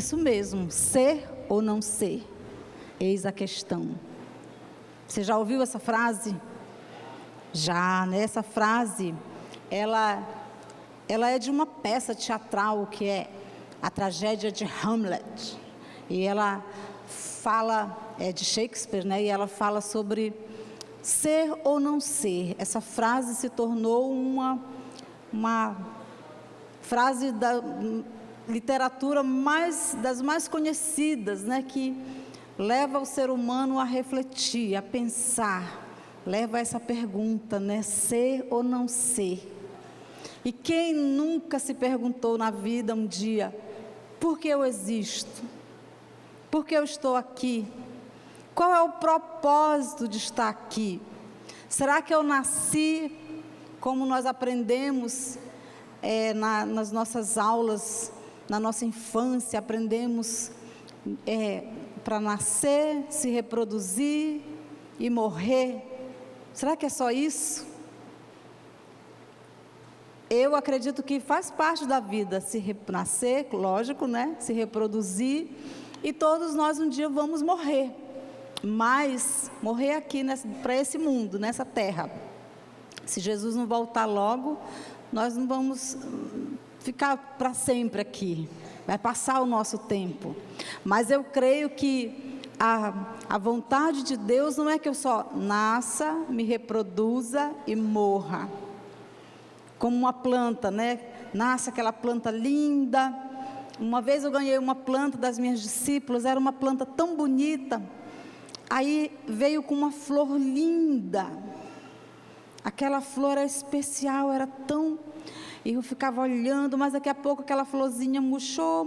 isso mesmo, ser ou não ser, eis a questão. Você já ouviu essa frase? Já, né? Essa frase, ela é de uma peça teatral que é a tragédia de Hamlet. E ela fala, é de Shakespeare, né? E ela fala sobre ser ou não ser. Essa frase se tornou uma frase da literatura das mais conhecidas, né? Que leva o ser humano a refletir, a pensar, leva a essa pergunta, né? Ser ou não ser? E quem nunca se perguntou na vida um dia, por que eu existo? Por que eu estou aqui? Qual é o propósito de estar aqui? Será que eu nasci, como nós aprendemos nas nossas aulas, na nossa infância, aprendemos para nascer, se reproduzir e morrer? Será que é só isso? Eu acredito que faz parte da vida se nascer, lógico, né? Se reproduzir, e todos nós um dia vamos morrer, mas morrer aqui para esse mundo, nessa terra. Se Jesus não voltar logo, nós não vamos ficar para sempre aqui, vai passar o nosso tempo. Mas eu creio que a vontade de Deus não é que eu só nasça, me reproduza e morra. Como uma planta, né? Nasce aquela planta linda. Uma vez eu ganhei uma planta das minhas discípulas, era uma planta tão bonita. Aí veio com uma flor linda. Aquela flor era especial, era tão... E eu ficava olhando, mas daqui a pouco aquela florzinha murchou.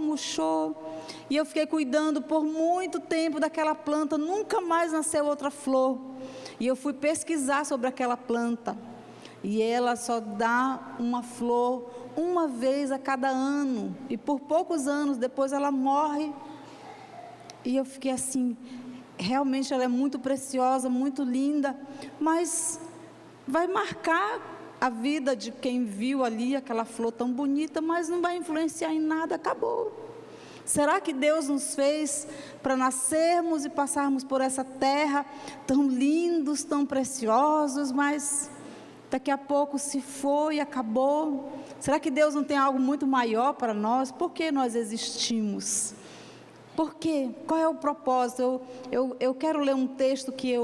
E eu fiquei cuidando por muito tempo daquela planta, nunca mais nasceu outra flor. E eu fui pesquisar sobre aquela planta. E ela só dá uma flor uma vez a cada ano. E por poucos anos depois ela morre. E eu fiquei assim, realmente ela é muito preciosa, muito linda. Mas vai marcar a vida de quem viu ali aquela flor tão bonita, mas não vai influenciar em nada, acabou. Será que Deus nos fez para nascermos e passarmos por essa terra tão lindos, tão preciosos, mas... daqui a pouco se foi, acabou? Será que Deus não tem algo muito maior para nós? Por que nós existimos? Por quê? Qual é o propósito? Eu quero ler um texto que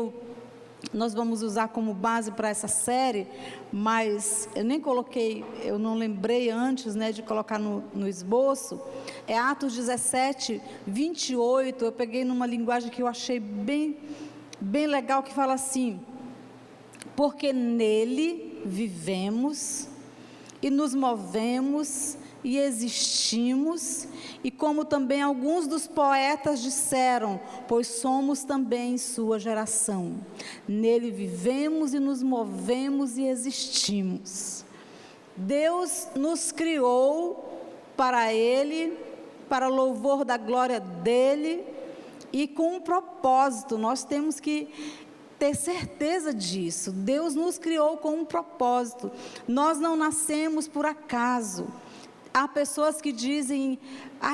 nós vamos usar como base para essa série, mas eu nem coloquei, eu não lembrei antes, né, de colocar no esboço. É Atos 17, 28, eu peguei numa linguagem que eu achei bem legal, que fala assim: porque nele vivemos e nos movemos e existimos, e como também alguns dos poetas disseram, pois somos também sua geração. Nele vivemos e nos movemos e existimos. Deus nos criou para Ele, para louvor da glória dEle, e com um propósito. Nós temos que ter certeza disso. Deus nos criou com um propósito. Nós não nascemos por acaso. Há pessoas que dizem: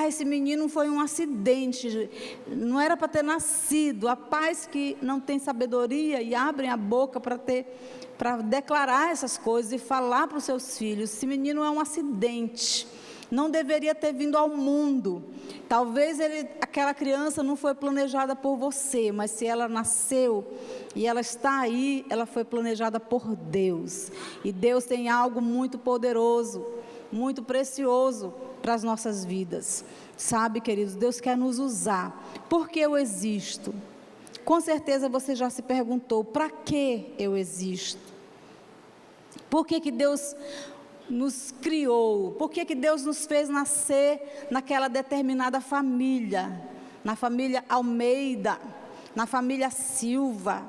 esse menino foi um acidente, não era para ter nascido. Há pais que não têm sabedoria e abrem a boca para declarar essas coisas e falar para os seus filhos: esse menino é um acidente, não deveria ter vindo ao mundo. Talvez aquela criança não foi planejada por você, mas se ela nasceu e ela está aí, ela foi planejada por Deus. E Deus tem algo muito poderoso, muito precioso para as nossas vidas. Sabe, queridos, Deus quer nos usar. Por que eu existo? Com certeza você já se perguntou: para que eu existo? Por que Deus nos criou? Por que Deus nos fez nascer naquela determinada família? Na família Almeida, na família Silva,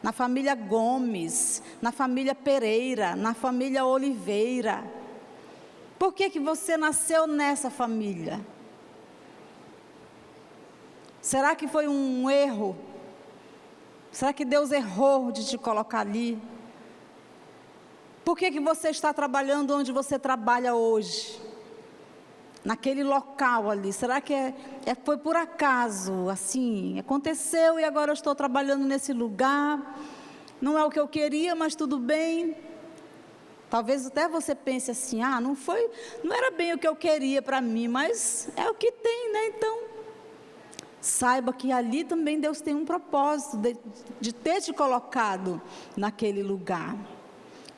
na família Gomes, na família Pereira, na família Oliveira. Por que você nasceu nessa família? Será que foi um erro? Será que Deus errou de te colocar ali? Por que você está trabalhando onde você trabalha hoje? naquele local ali? Será que foi por acaso, assim, aconteceu e agora eu estou trabalhando nesse lugar? Não é o que eu queria, mas tudo bem. Talvez até você pense assim, não era bem o que eu queria para mim, mas é o que tem, né? Então, saiba que ali também Deus tem um propósito de ter te colocado naquele lugar.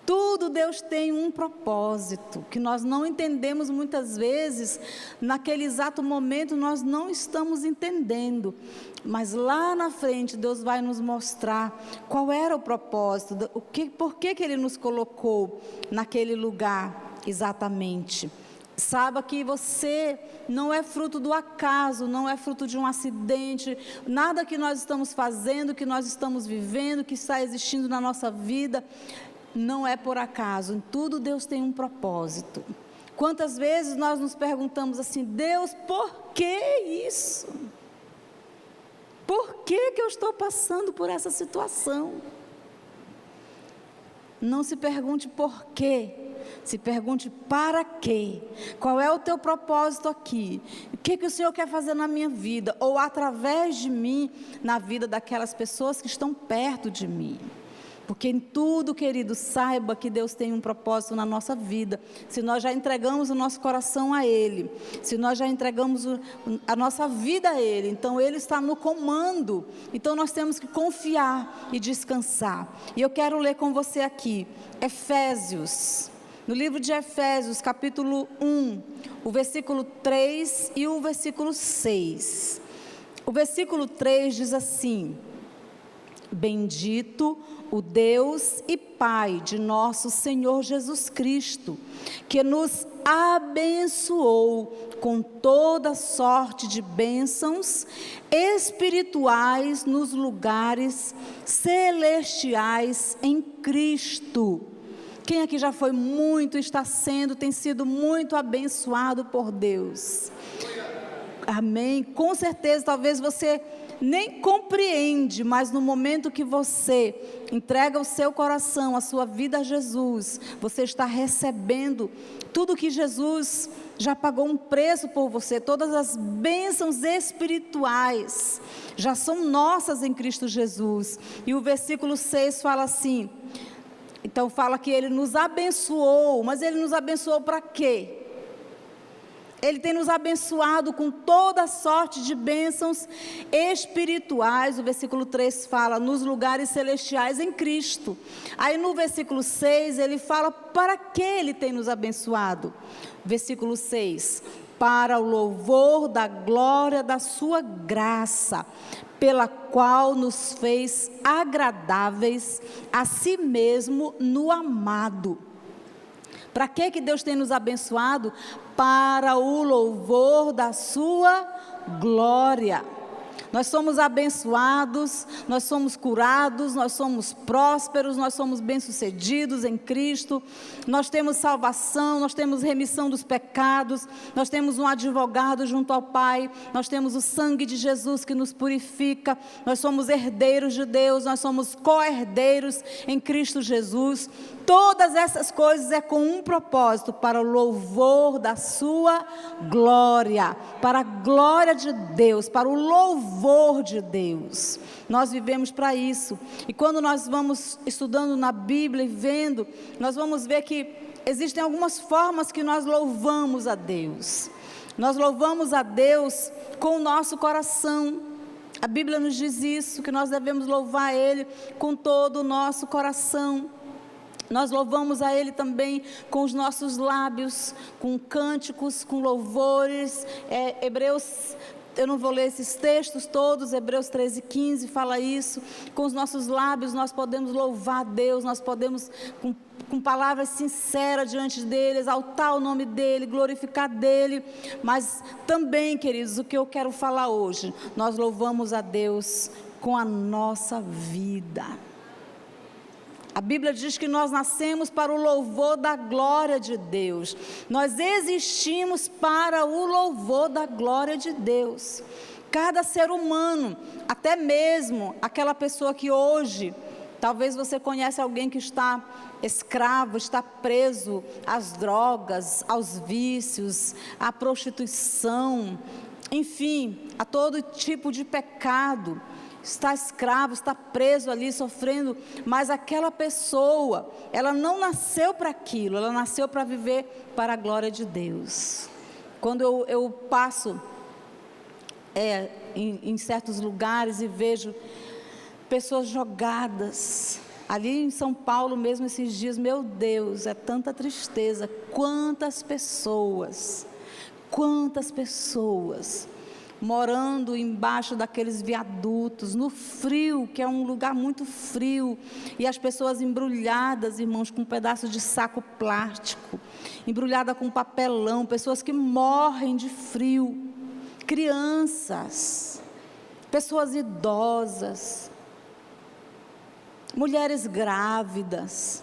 Tudo Deus tem um propósito, que nós não entendemos muitas vezes, naquele exato momento nós não estamos entendendo, mas lá na frente Deus vai nos mostrar qual era o propósito, por que Ele nos colocou naquele lugar exatamente. Saiba que você não é fruto do acaso, não é fruto de um acidente, nada que nós estamos fazendo, que nós estamos vivendo, que está existindo na nossa vida, não é por acaso. Em tudo Deus tem um propósito. Quantas vezes nós nos perguntamos assim, Deus, por que isso? Por que eu estou passando por essa situação? Não se pergunte por quê, se pergunte para quê. Qual é o teu propósito aqui? O que o Senhor quer fazer na minha vida? Ou através de mim, na vida daquelas pessoas que estão perto de mim. Porque em tudo, querido, saiba que Deus tem um propósito na nossa vida. Se nós já entregamos o nosso coração a Ele, se nós já entregamos a nossa vida a Ele, então Ele está no comando. Então nós temos que confiar e descansar. E eu quero ler com você aqui, Efésios, no livro de Efésios, capítulo 1, o versículo 3 e o versículo 6. O versículo 3 diz assim: Bendito o Deus e Pai de nosso Senhor Jesus Cristo, que nos abençoou com toda sorte de bênçãos espirituais nos lugares celestiais em Cristo. Quem aqui já foi muito, tem sido muito abençoado por Deus? Amém? Com certeza, talvez você nem compreende, mas no momento que você entrega o seu coração, a sua vida a Jesus, você está recebendo tudo que Jesus já pagou um preço por você. Todas as bênçãos espirituais já são nossas em Cristo Jesus. E o versículo 6 fala assim, então fala que Ele nos abençoou, mas Ele nos abençoou para quê? Ele tem nos abençoado com toda sorte de bênçãos espirituais. O versículo 3 fala, nos lugares celestiais em Cristo. Aí no versículo 6, ele fala para que Ele tem nos abençoado. Versículo 6, para o louvor da glória da sua graça, pela qual nos fez agradáveis a si mesmo no amado. Para que Deus tem nos abençoado? Para o louvor da sua glória. Nós somos abençoados, nós somos curados, nós somos prósperos, nós somos bem-sucedidos em Cristo, nós temos salvação, nós temos remissão dos pecados, nós temos um advogado junto ao Pai, nós temos o sangue de Jesus que nos purifica, nós somos herdeiros de Deus, nós somos co-herdeiros em Cristo Jesus. Todas essas coisas é com um propósito, para o louvor da sua glória, para a glória de Deus, para o louvor de Deus. Nós vivemos para isso. E quando nós vamos estudando na Bíblia e vendo, nós vamos ver que existem algumas formas que nós louvamos a Deus. Nós louvamos a Deus com o nosso coração. A Bíblia nos diz isso, que nós devemos louvar Ele com todo o nosso coração. Nós louvamos a Ele também com os nossos lábios, com cânticos, com louvores. Hebreus, eu não vou ler esses textos todos, Hebreus 13:15 fala isso. Com os nossos lábios nós podemos louvar a Deus, nós podemos com palavras sinceras diante dEle, exaltar o nome dEle, glorificar dEle. Mas também, queridos, o que eu quero falar hoje, nós louvamos a Deus com a nossa vida. A Bíblia diz que nós nascemos para o louvor da glória de Deus. Nós existimos para o louvor da glória de Deus. Cada ser humano, até mesmo aquela pessoa que hoje Talvez você conhece alguém que está escravo, está preso às drogas, aos vícios, à prostituição, enfim, a todo tipo de pecado. Está escravo, está preso ali, sofrendo, mas aquela pessoa, ela não nasceu para aquilo, ela nasceu para viver para a glória de Deus. Quando eu passo em certos lugares e vejo pessoas jogadas, ali em São Paulo mesmo esses dias, meu Deus, é tanta tristeza, quantas pessoas morando embaixo daqueles viadutos, no frio, que é um lugar muito frio, e as pessoas embrulhadas, irmãos, com um pedaço de saco plástico, embrulhada com papelão, pessoas que morrem de frio, crianças, pessoas idosas, mulheres grávidas.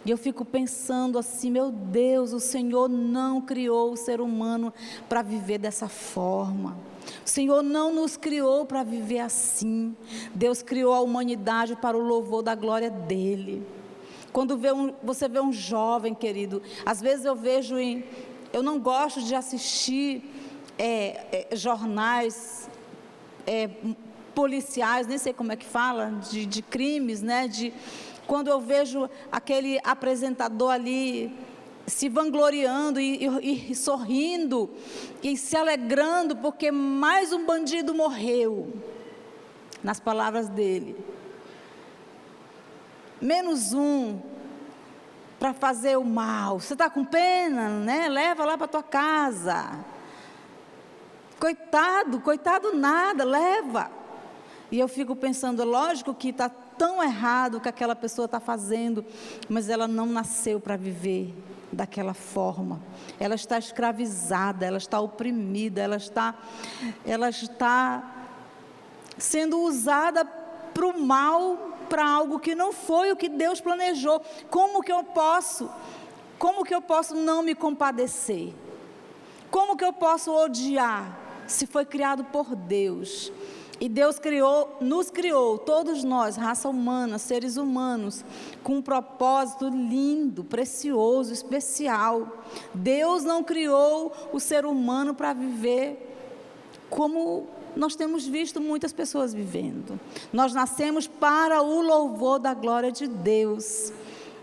E eu fico pensando assim, meu Deus, o Senhor não criou o ser humano para viver dessa forma. O Senhor não nos criou para viver assim. Deus criou a humanidade para o louvor da glória dEle. Quando você vê um jovem, querido, às vezes eu não gosto de assistir jornais policiais, nem sei como é que fala, de crimes, né, quando eu vejo aquele apresentador ali se vangloriando e sorrindo e se alegrando porque mais um bandido morreu, nas palavras dele, menos um para fazer o mal. Você está com pena, né? Leva lá para tua casa. Coitado nada, leva. E eu fico pensando, lógico que está tão errado o que aquela pessoa está fazendo, mas ela não nasceu para viver daquela forma. Ela está escravizada, ela está oprimida, ela está sendo usada para o mal, para algo que não foi o que Deus planejou. Como que eu posso não me compadecer? Como que eu posso odiar se foi criado por Deus? E Deus nos criou, todos nós, raça humana, seres humanos, com um propósito lindo, precioso, especial. Deus não criou o ser humano para viver como nós temos visto muitas pessoas vivendo. Nós nascemos para o louvor da glória de Deus.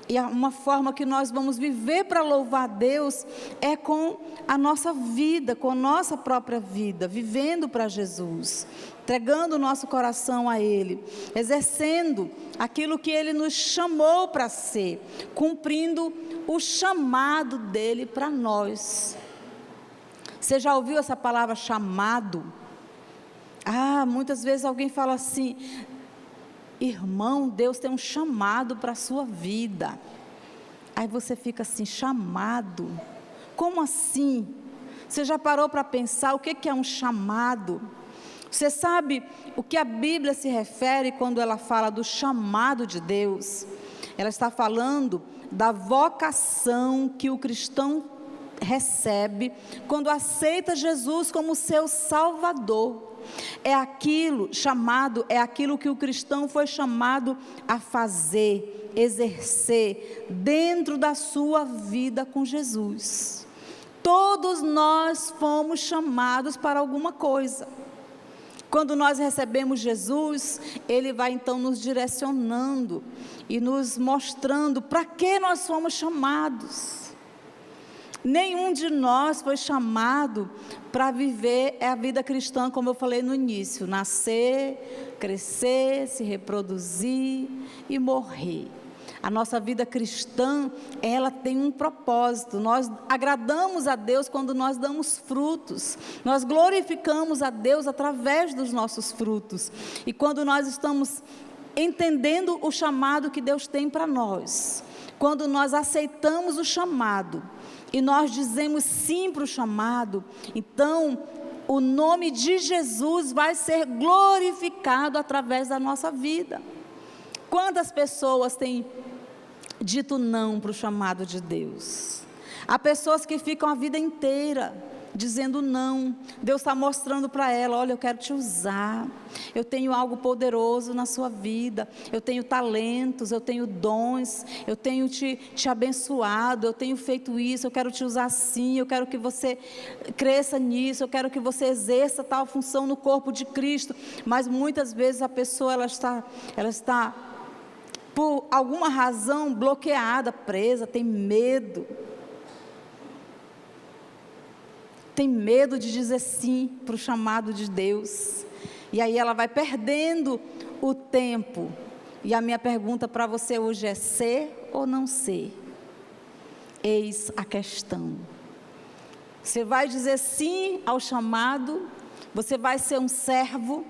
E uma forma que nós vamos viver para louvar Deus é com a nossa vida, com a nossa própria vida, vivendo para Jesus, entregando o nosso coração a Ele, exercendo aquilo que Ele nos chamou para ser, cumprindo o chamado dEle para nós. Você já ouviu essa palavra chamado? Muitas vezes alguém fala assim: irmão, Deus tem um chamado para a sua vida. Aí você fica assim, chamado? Como assim? Você já parou para pensar o que é um chamado? Você sabe o que a Bíblia se refere quando ela fala do chamado de Deus? Ela está falando da vocação que o cristão recebe quando aceita Jesus como seu Salvador. É aquilo que o cristão foi chamado a fazer, exercer dentro da sua vida com Jesus. Todos nós fomos chamados para alguma coisa. Quando nós recebemos Jesus, Ele vai então nos direcionando e nos mostrando para que nós fomos chamados. Nenhum de nós foi chamado para viver a vida cristã, como eu falei no início: nascer, crescer, se reproduzir e morrer. A nossa vida cristã, ela tem um propósito. Nós agradamos a Deus quando nós damos frutos. Nós glorificamos a Deus através dos nossos frutos. E quando nós estamos entendendo o chamado que Deus tem para nós, quando nós aceitamos o chamado e nós dizemos sim para o chamado, então o nome de Jesus vai ser glorificado através da nossa vida. Quantas pessoas têm dito não para o chamado de Deus? Há pessoas que ficam a vida inteira dizendo não. Deus está mostrando para ela: olha, eu quero te usar, eu tenho algo poderoso na sua vida, eu tenho talentos, eu tenho dons, eu tenho te abençoado, eu tenho feito isso, eu quero te usar assim, eu quero que você cresça nisso, eu quero que você exerça tal função no corpo de Cristo. Mas muitas vezes a pessoa ela está por alguma razão bloqueada, presa, tem medo de dizer sim para o chamado de Deus, e aí ela vai perdendo o tempo. E a minha pergunta para você hoje é: ser ou não ser? Eis a questão. Você vai dizer sim ao chamado? Você vai ser um servo?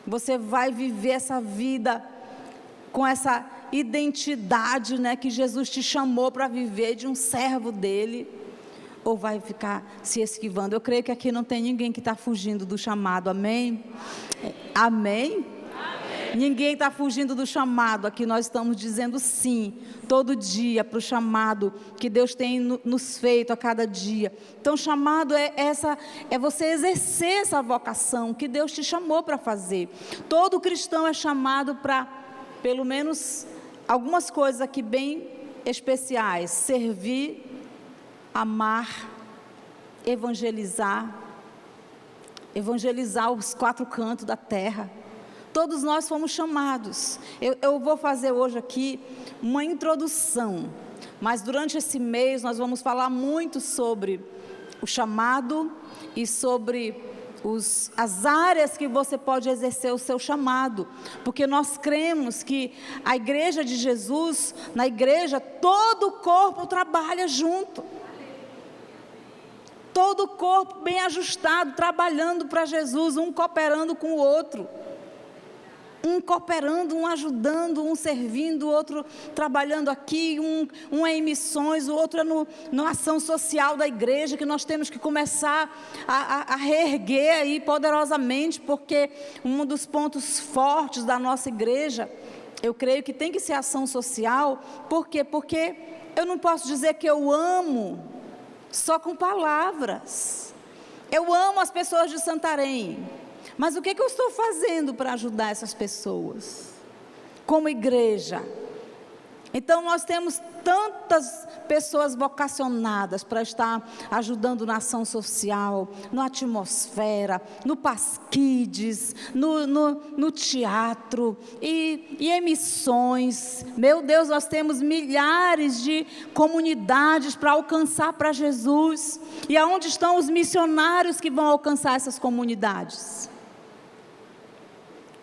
Você vai viver essa vida com essa identidade, né, que Jesus te chamou para viver, de um servo dele? Ou vai ficar se esquivando? Eu creio que aqui não tem ninguém que está fugindo do chamado, amém? Amém? Amém. Ninguém está fugindo do chamado. Aqui nós estamos dizendo sim, todo dia, para o chamado que Deus tem nos feito a cada dia. Então, chamado é você exercer essa vocação que Deus te chamou para fazer. Todo cristão é chamado para, pelo menos, algumas coisas aqui bem especiais: servir, amar, evangelizar os 4 cantos da terra. Todos nós fomos chamados. Eu vou fazer hoje aqui uma introdução, mas durante esse mês nós vamos falar muito sobre o chamado e sobre as áreas que você pode exercer o seu chamado, porque nós cremos que a igreja de Jesus, na igreja todo o corpo trabalha junto. Todo o corpo bem ajustado, trabalhando para Jesus, um cooperando com o outro. Um cooperando, um ajudando, um servindo, o outro trabalhando aqui, um é em missões, o outro é na ação social da igreja, que nós temos que começar a reerguer aí poderosamente, porque um dos pontos fortes da nossa igreja, eu creio que tem que ser ação social. Por quê? Porque eu não posso dizer que eu amo só com palavras. Eu amo as pessoas de Santarém, mas o que eu estou fazendo para ajudar essas pessoas, como igreja? Então nós temos tantas pessoas vocacionadas para estar ajudando na ação social, na atmosfera, no Pasquides, no teatro e em missões. Meu Deus, nós temos milhares de comunidades para alcançar para Jesus. E aonde estão os missionários que vão alcançar essas comunidades?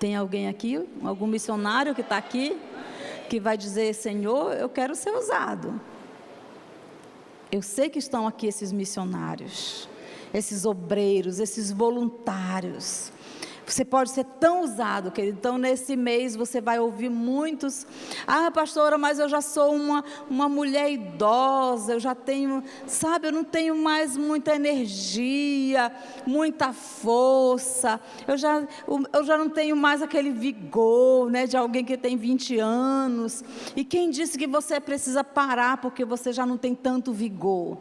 Tem alguém aqui, algum missionário que está aqui, que vai dizer: Senhor, eu quero ser usado? Eu sei que estão aqui esses missionários, esses obreiros, esses voluntários. Você pode ser tão usado, querido. Então, nesse mês, você vai ouvir muitos: ah, pastora, mas eu já sou uma mulher idosa, eu já tenho, sabe, eu não tenho mais muita energia, muita força, eu já não tenho mais aquele vigor, né, de alguém que tem 20 anos. E quem disse que você precisa parar porque você já não tem tanto vigor?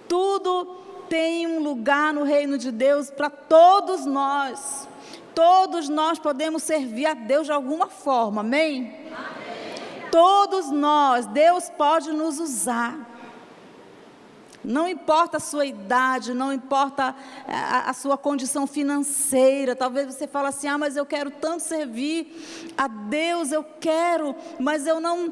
Tudo tem um lugar no reino de Deus para todos nós. Todos nós podemos servir a Deus de alguma forma, amém? Amém. Todos nós, Deus pode nos usar. Não importa a sua idade, não importa a sua condição financeira. Talvez você fale assim: ah, mas eu quero tanto servir a Deus, eu quero, mas eu não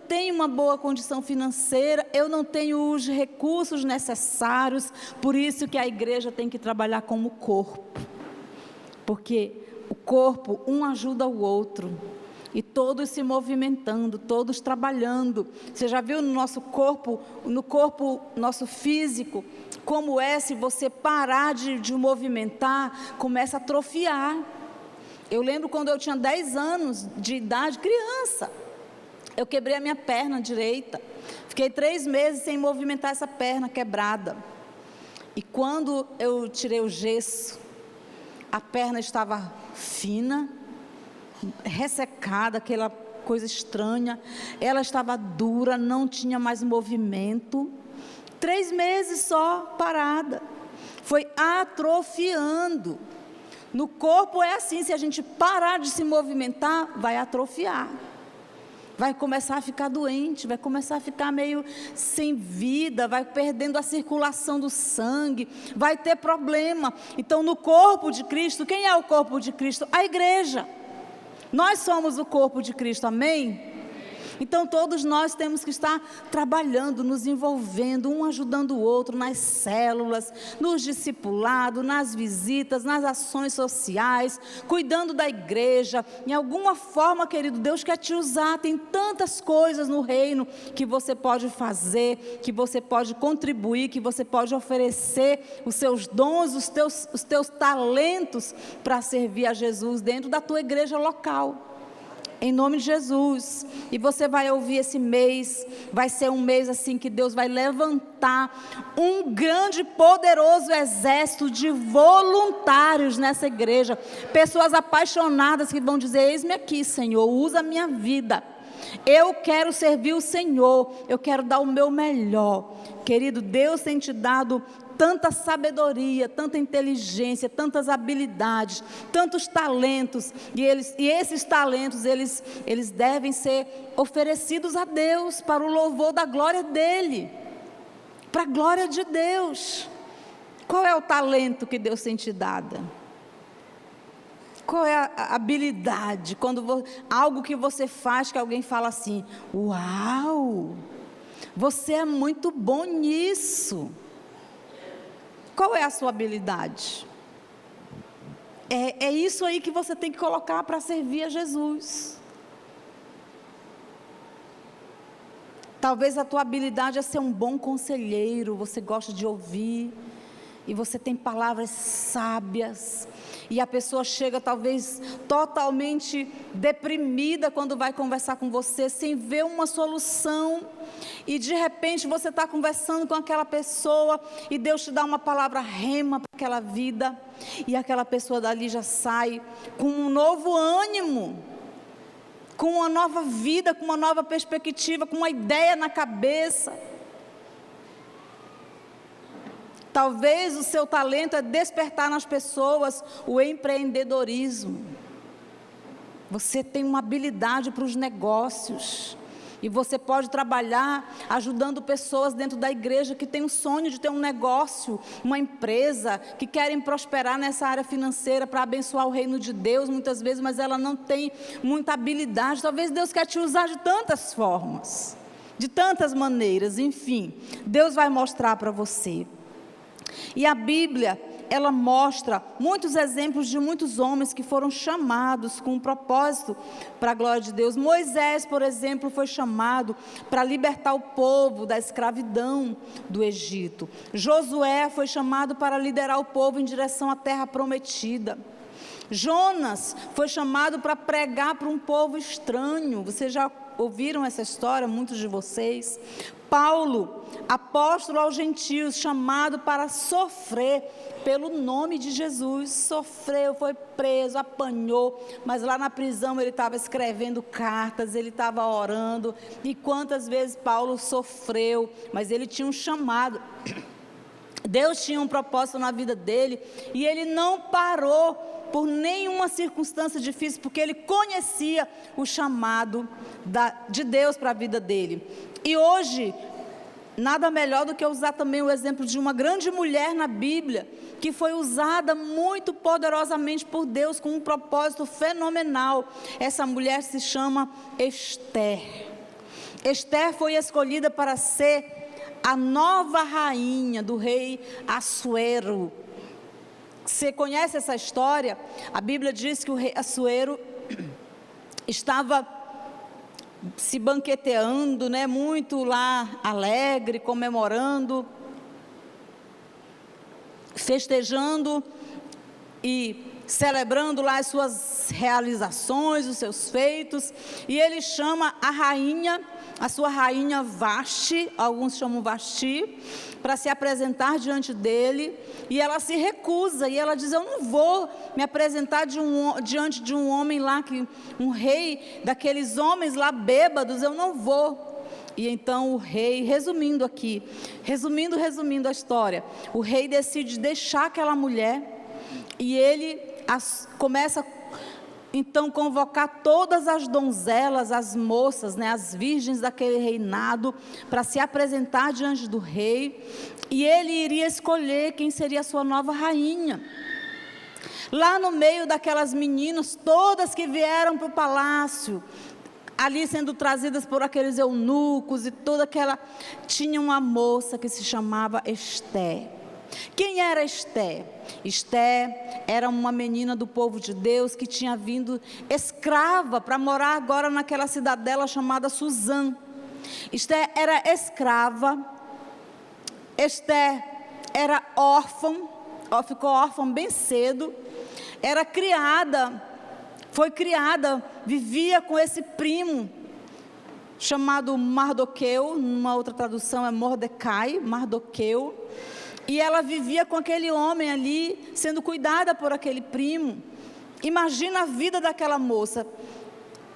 tenho uma boa condição financeira, eu não tenho os recursos necessários. Por isso que a igreja tem que trabalhar como corpo. Porque o corpo, um ajuda o outro, e todos se movimentando, todos trabalhando. Você já viu no nosso corpo, nosso físico, como é? Se você parar de movimentar, começa a atrofiar. Eu lembro quando eu tinha 10 anos de idade, criança, eu quebrei a minha perna direita, fiquei 3 meses sem movimentar essa perna quebrada, e quando eu tirei o gesso, a perna estava fina, ressecada, aquela coisa estranha, ela estava dura, não tinha mais movimento, 3 meses só parada. atrofiando. No corpo é assim, se a gente parar de se movimentar, vai atrofiar. Vai começar a ficar doente, vai começar a ficar meio sem vida, vai perdendo a circulação do sangue, vai ter problema. Então, no corpo de Cristo, quem é o corpo de Cristo? A igreja. Nós somos o corpo de Cristo, amém? Então todos nós temos que estar trabalhando, nos envolvendo, um ajudando o outro nas células, nos discipulados, nas visitas, nas ações sociais, cuidando da igreja. Em alguma forma, querido, Deus quer te usar. Tem tantas coisas no reino que você pode fazer, que você pode contribuir, que você pode oferecer os seus dons, os teus talentos para servir a Jesus dentro da tua igreja local. Em nome de Jesus. E você vai ouvir esse mês, vai ser um mês assim que Deus vai levantar um grande e poderoso exército de voluntários nessa igreja. Pessoas apaixonadas que vão dizer: eis-me aqui, Senhor, usa a minha vida. Eu quero servir o Senhor, eu quero dar o meu melhor. Querido, Deus tem te dado tanta sabedoria, tanta inteligência, tantas habilidades, tantos talentos, e esses talentos, eles devem ser oferecidos a Deus, para o louvor da glória dEle, para a glória de Deus. Qual é o talento que Deus tem te dado? Qual é a habilidade? Algo que você faz, que alguém fala assim: uau, você é muito bom nisso. Qual é a sua habilidade? É isso aí que você tem que colocar para servir a Jesus. Talvez a tua habilidade é ser um bom conselheiro, você gosta de ouvir, e você tem palavras sábias, e a pessoa chega talvez totalmente deprimida quando vai conversar com você, sem ver uma solução, e de repente você está conversando com aquela pessoa, e Deus te dá uma palavra rema para aquela vida, e aquela pessoa dali já sai com um novo ânimo, com uma nova vida, com uma nova perspectiva, com uma ideia na cabeça. Talvez o seu talento é despertar nas pessoas o empreendedorismo. Você tem uma habilidade para os negócios. E você pode trabalhar ajudando pessoas dentro da igreja que têm um sonho de ter um negócio, uma empresa, que querem prosperar nessa área financeira para abençoar o reino de Deus, muitas vezes, mas ela não tem muita habilidade. Talvez Deus quer te usar de tantas formas, de tantas maneiras, enfim. Deus vai mostrar para você. E a Bíblia, ela mostra muitos exemplos de muitos homens que foram chamados com um propósito para a glória de Deus. Moisés, por exemplo, foi chamado para libertar o povo da escravidão do Egito. Josué foi chamado para liderar o povo em direção à terra prometida. Jonas foi chamado para pregar para um povo estranho. Vocês já ouviram essa história, muitos de vocês. Paulo, apóstolo aos gentios, chamado para sofrer pelo nome de Jesus. Sofreu, foi preso, apanhou, mas lá na prisão ele estava escrevendo cartas, ele estava orando. E quantas vezes Paulo sofreu, mas ele tinha um chamado. Deus tinha um propósito na vida dele, e ele não parou por nenhuma circunstância difícil, porque ele conhecia o chamado de Deus para a vida dele. E hoje, nada melhor do que usar também o exemplo de uma grande mulher na Bíblia, que foi usada muito poderosamente por Deus, com um propósito fenomenal. Essa mulher se chama Esther. Esther foi escolhida para ser a nova rainha do rei Assuero. Você conhece essa história? A Bíblia diz que o rei Assuero estava se banqueteando, né, muito lá alegre, comemorando, festejando e celebrando lá as suas realizações, os seus feitos, e ele chama a rainha, a sua rainha Vasti, alguns chamam Vasti, para se apresentar diante dele, e ela se recusa, e ela diz: eu não vou me apresentar diante de um homem lá, um rei daqueles homens lá bêbados, eu não vou. E então o rei, resumindo a história, o rei decide deixar aquela mulher e ele começa então convocar todas as donzelas, as moças, né, as virgens daquele reinado, para se apresentar diante do rei, e ele iria escolher quem seria a sua nova rainha. Lá no meio daquelas meninas, todas que vieram para o palácio, ali sendo trazidas por aqueles eunucos e toda aquela, tinha uma moça que se chamava Ester. Quem era Ester? Ester era uma menina do povo de Deus que tinha vindo escrava para morar agora naquela cidadela chamada Suzã. Ester era escrava, Ester era órfã, ficou órfã bem cedo, era criada, vivia com esse primo chamado Mardoqueu, numa outra tradução é Mordecai, Mardoqueu, e ela vivia com aquele homem ali, sendo cuidada por aquele primo. Imagina a vida daquela moça.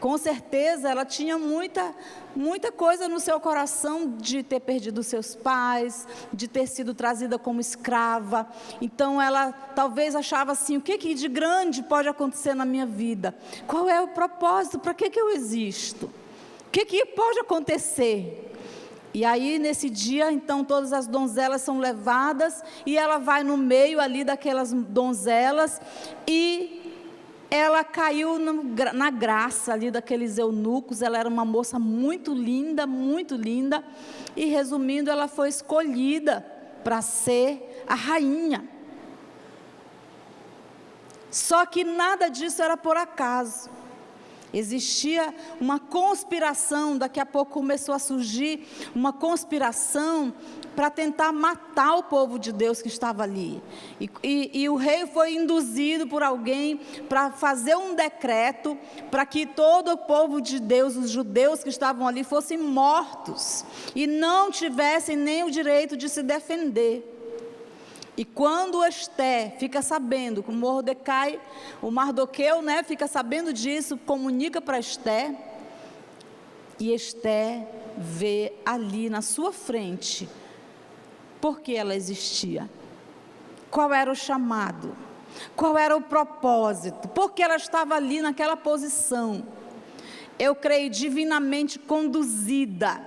Com certeza ela tinha muita coisa no seu coração de ter perdido seus pais, de ter sido trazida como escrava. Então ela talvez achava assim, o que de grande pode acontecer na minha vida? Qual é o propósito? Para que eu existo? O que pode acontecer? E aí nesse dia, então, todas as donzelas são levadas, e ela vai no meio ali daquelas donzelas, e ela caiu na graça ali daqueles eunucos. Ela era uma moça muito linda, e resumindo, ela foi escolhida para ser a rainha. Só que nada disso era por acaso. Existia uma conspiração, daqui a pouco começou a surgir uma conspiração para tentar matar o povo de Deus que estava ali. E o rei foi induzido por alguém para fazer um decreto para que todo o povo de Deus, os judeus que estavam ali, fossem mortos e não tivessem nem o direito de se defender. E quando Ester fica sabendo, com Mordecai, o Mardoqueu, né, fica sabendo disso, comunica para Ester, e Ester vê ali na sua frente, por que ela existia, qual era o chamado, qual era o propósito, por que ela estava ali naquela posição. Eu creio divinamente conduzida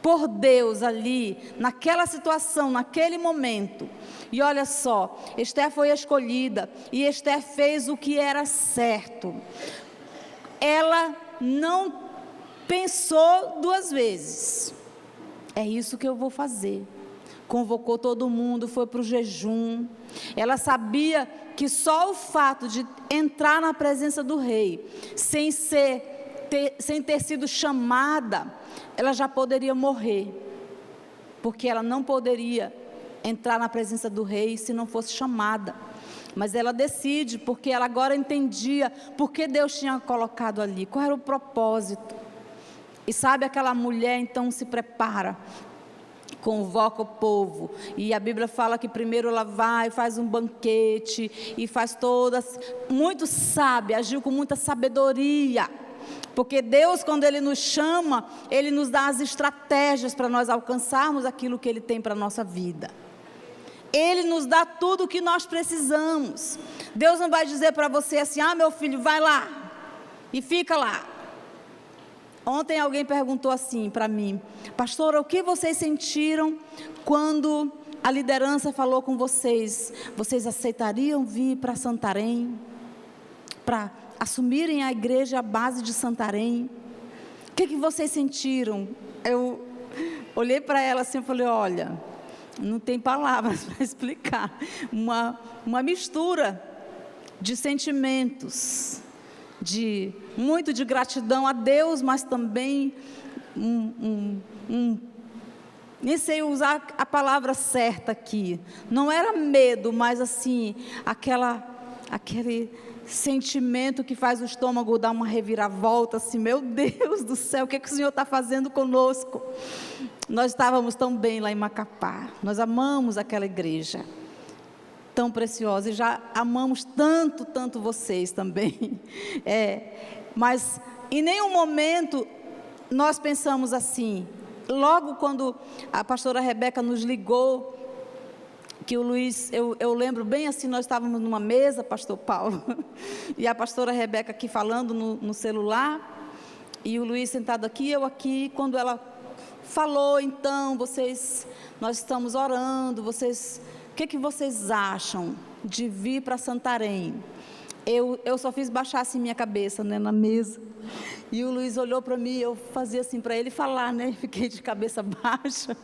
por Deus ali, naquela situação, naquele momento. E olha só, Ester foi escolhida, e Ester fez o que era certo. Ela não pensou duas vezes. É isso que eu vou fazer. Convocou todo mundo, foi para o jejum. Ela sabia que só o fato de entrar na presença do rei, sem ter sido chamada, ela já poderia morrer, porque ela não poderia entrar na presença do rei se não fosse chamada. Mas ela decide, porque ela agora entendia por que Deus tinha colocado ali, qual era o propósito. E sabe, aquela mulher então se prepara, convoca o povo, e a Bíblia fala que primeiro ela vai, faz um banquete, e faz todas, muito sábia, agiu com muita sabedoria, porque Deus, quando Ele nos chama, Ele nos dá as estratégias para nós alcançarmos aquilo que Ele tem para a nossa vida. Ele nos dá tudo o que nós precisamos. Deus não vai dizer para você assim, meu filho, vai lá, e fica lá. Ontem alguém perguntou assim para mim, pastora, o que vocês sentiram quando a liderança falou com vocês? Vocês aceitariam vir para Santarém? Para assumirem a igreja à base de Santarém? O que vocês sentiram? Eu olhei para ela assim e falei, olha, não tem palavras para explicar. Uma mistura de sentimentos, muito de gratidão a Deus, mas também nem sei usar a palavra certa aqui. Não era medo, mas assim, aquele sentimento que faz o estômago dar uma reviravolta, assim, meu Deus do céu, o que o Senhor está fazendo conosco? Nós estávamos tão bem lá em Macapá, nós amamos aquela igreja, tão preciosa, e já amamos tanto vocês também, mas em nenhum momento nós pensamos assim, logo quando a pastora Rebeca nos ligou, que o Luiz, eu lembro bem assim, nós estávamos numa mesa, pastor Paulo, e a pastora Rebeca aqui falando no celular, e o Luiz sentado aqui, eu aqui, quando ela falou, então, nós estamos orando, o que vocês acham de vir para Santarém? Eu só fiz baixar assim minha cabeça, né, na mesa, e o Luiz olhou para mim, eu fazia assim para ele falar, né, fiquei de cabeça baixa,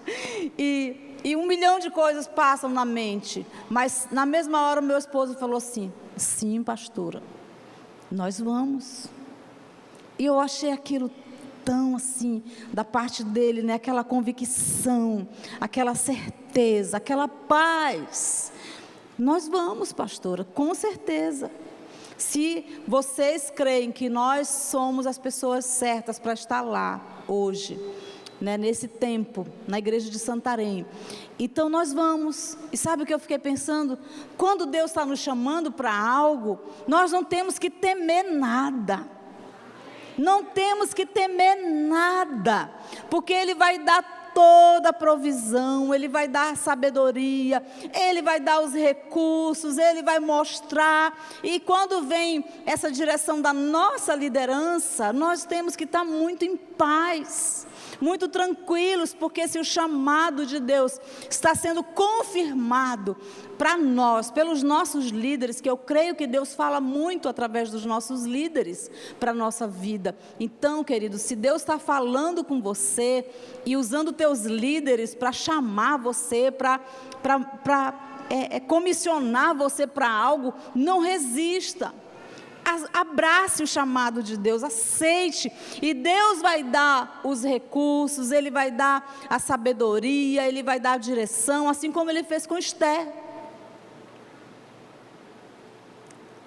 e 1 milhão de coisas passam na mente, mas na mesma hora o meu esposo falou assim, sim, pastora, nós vamos. E eu achei aquilo tão assim, da parte dele, né, aquela convicção, aquela certeza, aquela paz. Nós vamos, pastora, com certeza. Se vocês creem que nós somos as pessoas certas para estar lá hoje, né, nesse tempo, na igreja de Santarém, então nós vamos. E sabe o que eu fiquei pensando? Quando Deus está nos chamando para algo, nós não temos que temer nada, não temos que temer nada, porque Ele vai dar toda a provisão, Ele vai dar sabedoria, Ele vai dar os recursos, Ele vai mostrar, e quando vem essa direção da nossa liderança, nós temos que estar muito em paz, muito tranquilos, porque se o chamado de Deus está sendo confirmado para nós, pelos nossos líderes, que eu creio que Deus fala muito através dos nossos líderes para a nossa vida. Então, querido, se Deus está falando com você e usando teus líderes para chamar você, para comissionar você para algo, não resista. Abrace o chamado de Deus, aceite, e Deus vai dar os recursos, Ele vai dar a sabedoria, Ele vai dar a direção, assim como Ele fez com Esther.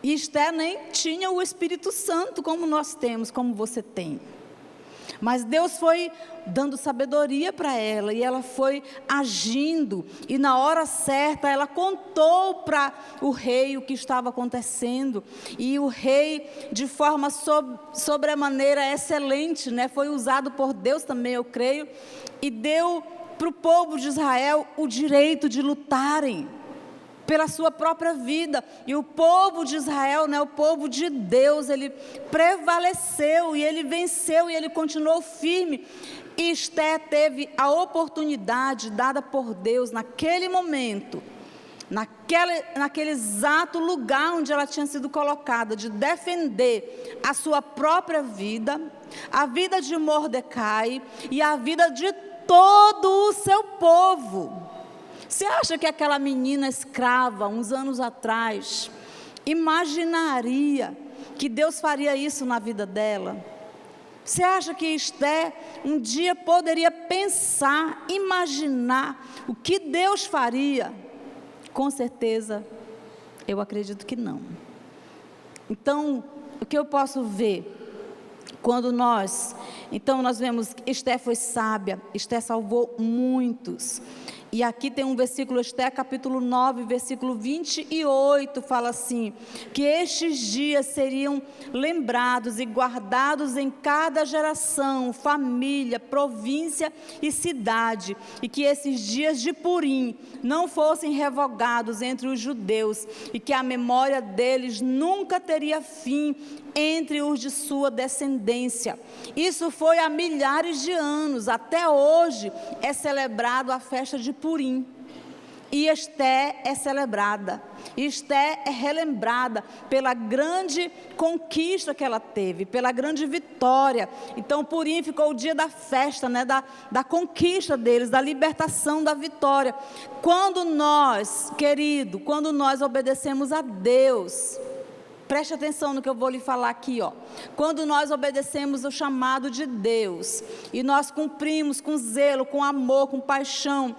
E Esther nem tinha o Espírito Santo como nós temos, como você tem. Mas Deus foi dando sabedoria para ela, e ela foi agindo, e na hora certa ela contou para o rei o que estava acontecendo, e o rei, de forma sobremaneira excelente, né, foi usado por Deus também, eu creio, e deu para o povo de Israel o direito de lutarem pela sua própria vida, e o povo de Israel, né, o povo de Deus, ele prevaleceu, e ele venceu, e ele continuou firme, e Esther teve a oportunidade dada por Deus, naquele momento, naquele exato lugar onde ela tinha sido colocada, de defender a sua própria vida, a vida de Mordecai, e a vida de todo o seu povo. Você acha que aquela menina escrava, uns anos atrás, imaginaria que Deus faria isso na vida dela? Você acha que Esther um dia poderia pensar, imaginar o que Deus faria? Com certeza, eu acredito que não. Então, o que eu posso ver? Quando nós vemos que Esther foi sábia, Esther salvou muitos. E aqui tem um versículo, Esther capítulo 9, versículo 28, fala assim, que estes dias seriam lembrados e guardados em cada geração, família, província e cidade, e que esses dias de Purim não fossem revogados entre os judeus, e que a memória deles nunca teria fim entre os de sua descendência. Isso foi há milhares de anos, até hoje é celebrado a festa de Purim, e Esther é celebrada, Esther é relembrada pela grande conquista que ela teve, pela grande vitória. Então Purim ficou o dia da festa, né, da conquista deles, da libertação, da vitória. Quando nós, querido, quando nós obedecemos a Deus, preste atenção no que eu vou lhe falar aqui, ó. Quando nós obedecemos o chamado de Deus, e nós cumprimos com zelo, com amor, com paixão,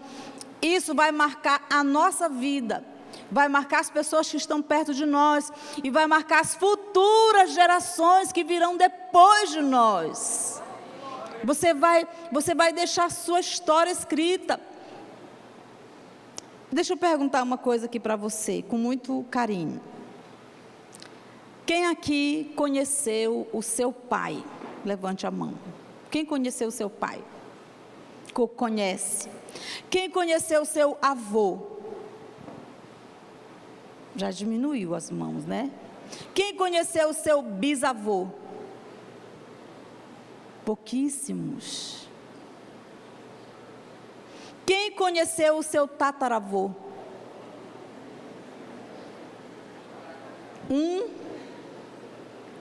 isso vai marcar a nossa vida, vai marcar as pessoas que estão perto de nós, e vai marcar as futuras gerações que virão depois de nós. Você vai deixar a sua história escrita. Deixa eu perguntar uma coisa aqui para você, com muito carinho. Quem aqui conheceu o seu pai? Levante a mão. Quem conheceu o seu pai? conhece? Quem conheceu o seu avô? Já diminuiu as mãos, né? Quem conheceu o seu bisavô? Pouquíssimos. Quem conheceu o seu tataravô?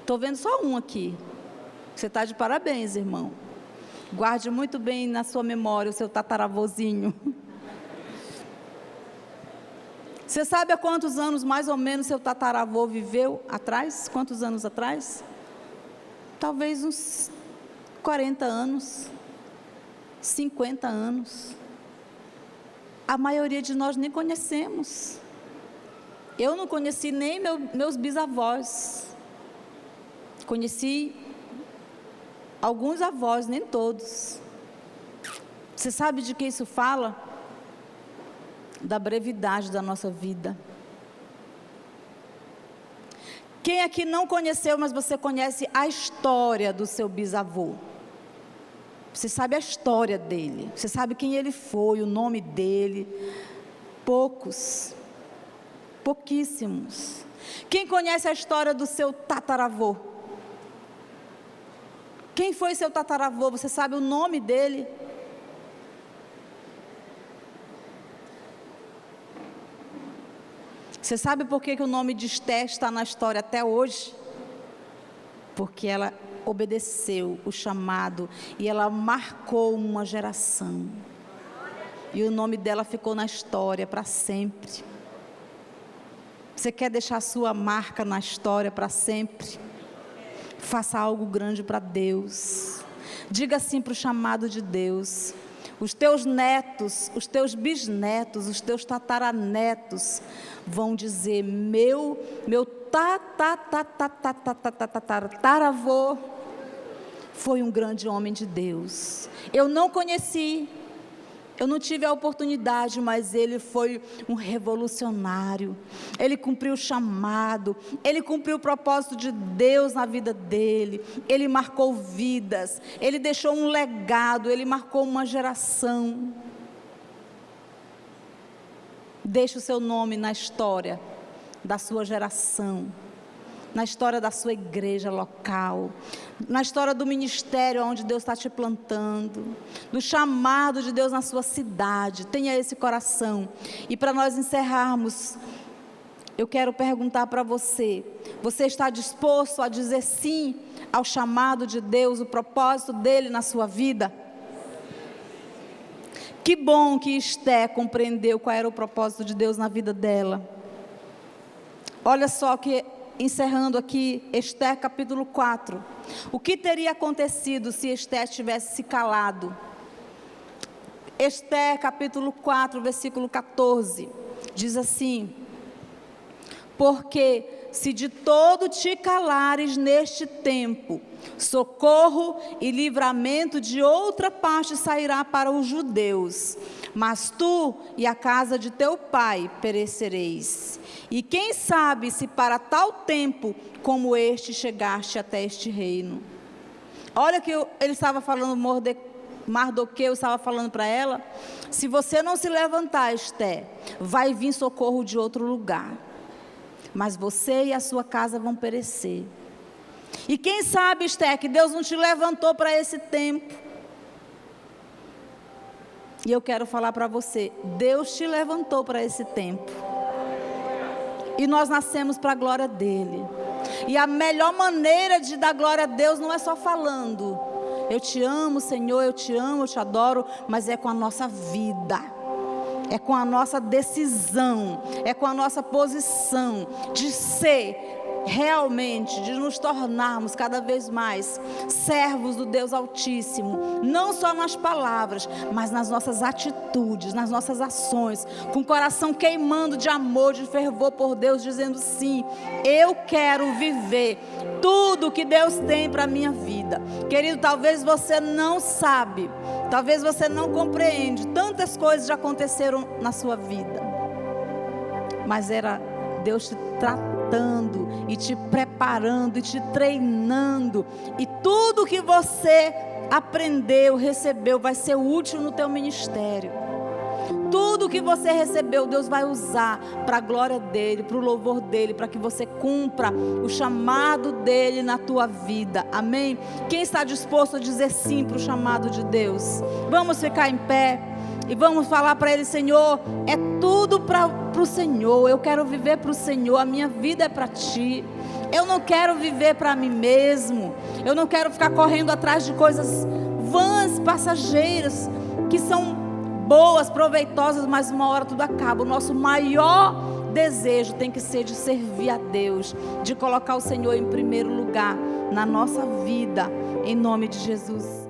Estou vendo só um aqui. Você está de parabéns, irmão. Guarde muito bem na sua memória o seu tataravôzinho. Você sabe há quantos anos, mais ou menos, seu tataravô viveu atrás? Quantos anos atrás? Talvez uns 40 anos, 50 anos. A maioria de nós nem conhecemos. Eu não conheci nem meus bisavós. Conheci alguns avós, nem todos. Você sabe de que isso fala? Da brevidade da nossa vida. Quem aqui não conheceu, mas você conhece a história do seu bisavô? Você sabe a história dele, você sabe quem ele foi, o nome dele. Poucos, pouquíssimos. Quem conhece a história do seu tataravô? Quem foi seu tataravô? Você sabe o nome dele? Você sabe por que o nome de Esté está na história até hoje? Porque ela obedeceu o chamado e ela marcou uma geração. E o nome dela ficou na história para sempre. Você quer deixar a sua marca na história para sempre? Faça algo grande para Deus. Diga sim para o chamado de Deus. Os teus netos, os teus bisnetos, os teus tataranetos vão dizer: meu tataravô foi um grande homem de Deus. Eu não conheci, eu não tive a oportunidade, mas ele foi um revolucionário. Ele cumpriu o chamado, ele cumpriu o propósito de Deus na vida dele. Ele marcou vidas, ele deixou um legado, ele marcou uma geração. Deixe o seu nome na história da sua geração, na história da sua igreja local, na história do ministério onde Deus está te plantando, do chamado de Deus na sua cidade. Tenha esse coração. E para nós encerrarmos, eu quero perguntar para você: você está disposto a dizer sim ao chamado de Deus, o propósito dele na sua vida? Que bom que Esté compreendeu qual era o propósito de Deus na vida dela. Olha só que, encerrando aqui, Esté capítulo 4. O que teria acontecido se Esté tivesse se calado? Esté capítulo 4, versículo 14. Diz assim: porque se de todo te calares neste tempo, socorro e livramento de outra parte sairá para os judeus, mas tu e a casa de teu pai perecereis. E quem sabe se para tal tempo como este chegaste até este reino. Olha que ele estava falando, Mardoqueu estava falando para ela: se você não se levantar, Esté, vai vir socorro de outro lugar, mas você e a sua casa vão perecer. E quem sabe, Esté, que Deus não te levantou para esse tempo. E eu quero falar para você: Deus te levantou para esse tempo. E nós nascemos para a glória dEle. E a melhor maneira de dar glória a Deus não é só falando: eu te amo, Senhor, eu te amo, eu te adoro, mas é com a nossa vida. É com a nossa decisão, é com a nossa posição de ser realmente, de nos tornarmos cada vez mais servos do Deus Altíssimo, não só nas palavras, mas nas nossas atitudes, nas nossas ações, com o coração queimando de amor, de fervor por Deus, dizendo sim, eu quero viver tudo que Deus tem para a minha vida. Querido, talvez você não sabe, talvez você não compreende, tantas coisas já aconteceram na sua vida, mas era Deus te tratando e te preparando e te treinando, e tudo que você aprendeu, recebeu, vai ser útil no teu ministério. Tudo que você recebeu, Deus vai usar para a glória dEle, para o louvor dEle, para que você cumpra o chamado dEle na tua vida, amém? Quem está disposto a dizer sim para o chamado de Deus? Vamos ficar em pé e vamos falar para Ele: Senhor, é tudo para o Senhor, eu quero viver para o Senhor, a minha vida é para Ti. Eu não quero viver para mim mesmo, eu não quero ficar correndo atrás de coisas vãs, passageiras, que são boas, proveitosas, mas uma hora tudo acaba. O nosso maior desejo tem que ser de servir a Deus, de colocar o Senhor em primeiro lugar na nossa vida, em nome de Jesus.